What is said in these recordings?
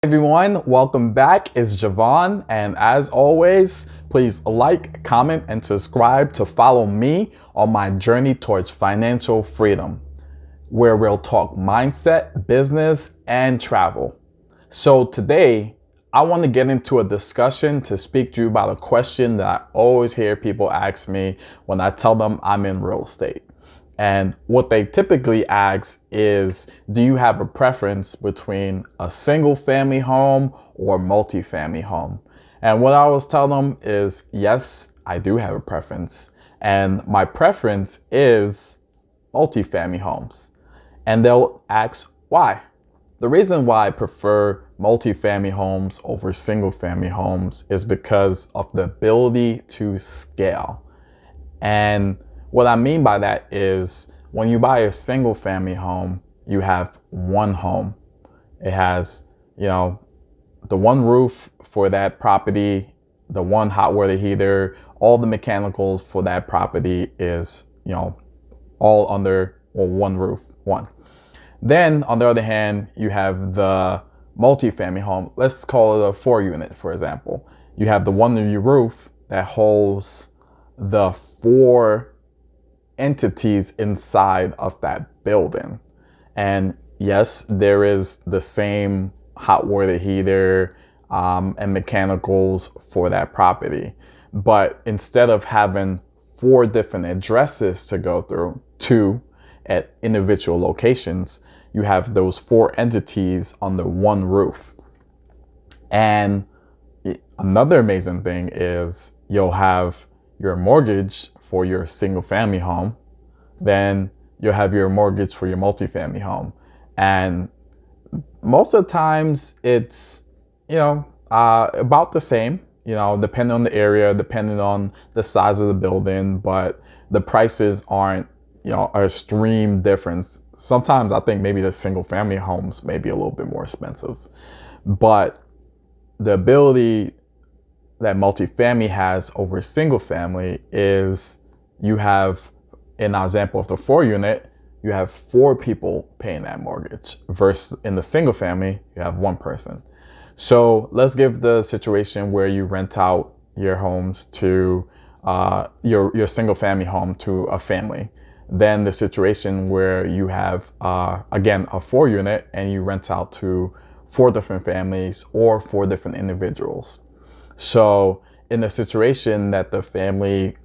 Everyone, welcome back. It's Javon, and as always, please like, comment, and subscribe to follow me on my journey towards financial freedom, where we'll talk mindset, business, and travel. So today, I want to get into a discussion to speak to you about a question that I always hear people ask me when I tell them I'm in real estate. And what they typically ask is, do you have a preference between a single family home or multi-family home? And what I always tell them is, yes, I do have a preference. And my preference is multi-family homes. And they'll ask why. The reason why I prefer multi-family homes over single family homes is because of the ability to scale. And what I mean by that is when you buy a single family home, you have one home. It has, the one roof for that property, the one hot water heater, all the mechanicals for that property is, all under one roof, one. Then on the other hand, you have the multi-family home. Let's call it a 4-unit, for example. You have the one roof that holds the 4 entities inside of that building. And yes, there is the same hot water heater and mechanicals for that property. But instead of having 4 different addresses to go through, 2 at individual locations, you have those 4 entities under one roof. And another amazing thing is you'll have your mortgage for your single family home, then you'll have your mortgage for your multifamily home. And most of the times it's, about the same, depending on the area, depending on the size of the building, but the prices aren't, an extreme difference. Sometimes I think maybe the single family homes may be a little bit more expensive, but the ability that multifamily has over single family is you have, in our example of the 4-unit, you have 4 people paying that mortgage versus in the single family, you have 1 person. So let's give the situation where you rent out your homes to your single family home to a family. Then the situation where you have, again, a 4-unit and you rent out to 4 different families or 4 different individuals. So in the situation that the family,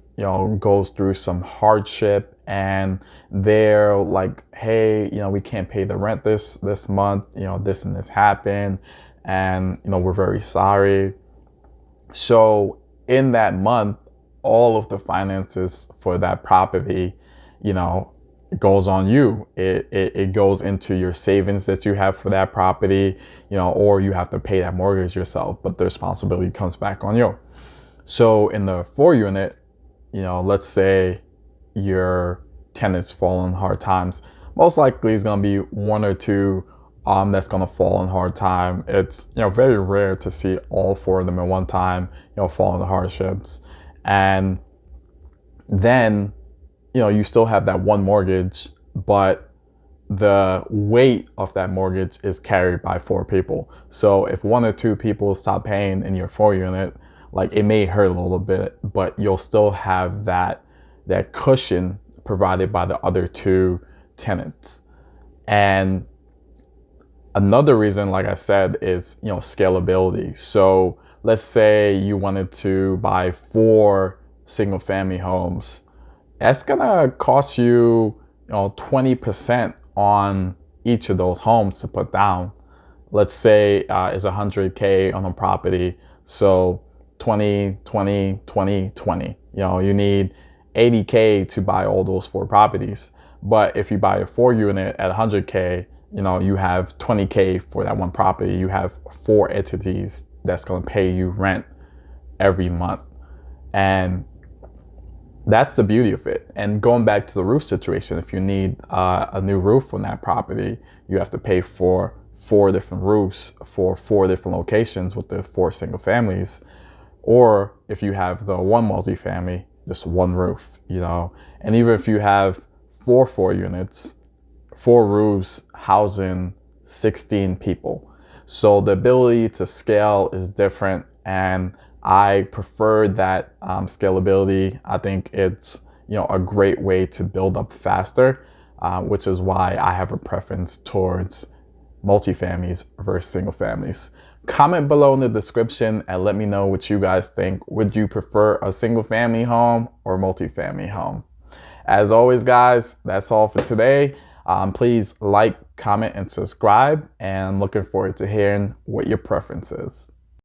goes through some hardship and they're like, hey, we can't pay the rent this month, this and this happened, and, we're very sorry. So in that month, all of the finances for that property, goes on you. It goes into your savings that you have for that property, or you have to pay that mortgage yourself, but the responsibility comes back on you. So in the 4-unit, let's say your tenants fall on hard times. Most likely it's going to be 1 or 2 that's going to fall on hard time. It's, very rare to see all 4 of them at one time, fall into hardships. And then, you still have that one mortgage, but the weight of that mortgage is carried by 4 people. So if 1 or 2 people stop paying in your 4-unit, like it may hurt a little bit, but you'll still have that cushion provided by the other 2 tenants. And another reason, like I said, is, scalability. So let's say you wanted to buy 4 single family homes. That's gonna cost you, 20% on each of those homes to put down. Let's say it's $100K on a property. So 20, 20, 20, 20. You need $80K to buy all those 4 properties. But if you buy a 4-unit at $100K, you have $20K for that one property. You have 4 entities that's going to pay you rent every month. And that's the beauty of it. And going back to the roof situation, if you need a new roof on that property, you have to pay for 4 different roofs for 4 different locations with the 4 single families. Or if you have the one multifamily, just one roof, And even if you have 4 units, 4 roofs housing 16 people. So the ability to scale is different, and I prefer that scalability. I think it's a great way to build up faster, which is why I have a preference towards multifamilies versus single families. Comment below in the description and let me know what you guys think. Would you prefer a single family home or multifamily home? As always, guys, that's all for today. Please like, comment, and subscribe, and looking forward to hearing what your preference is.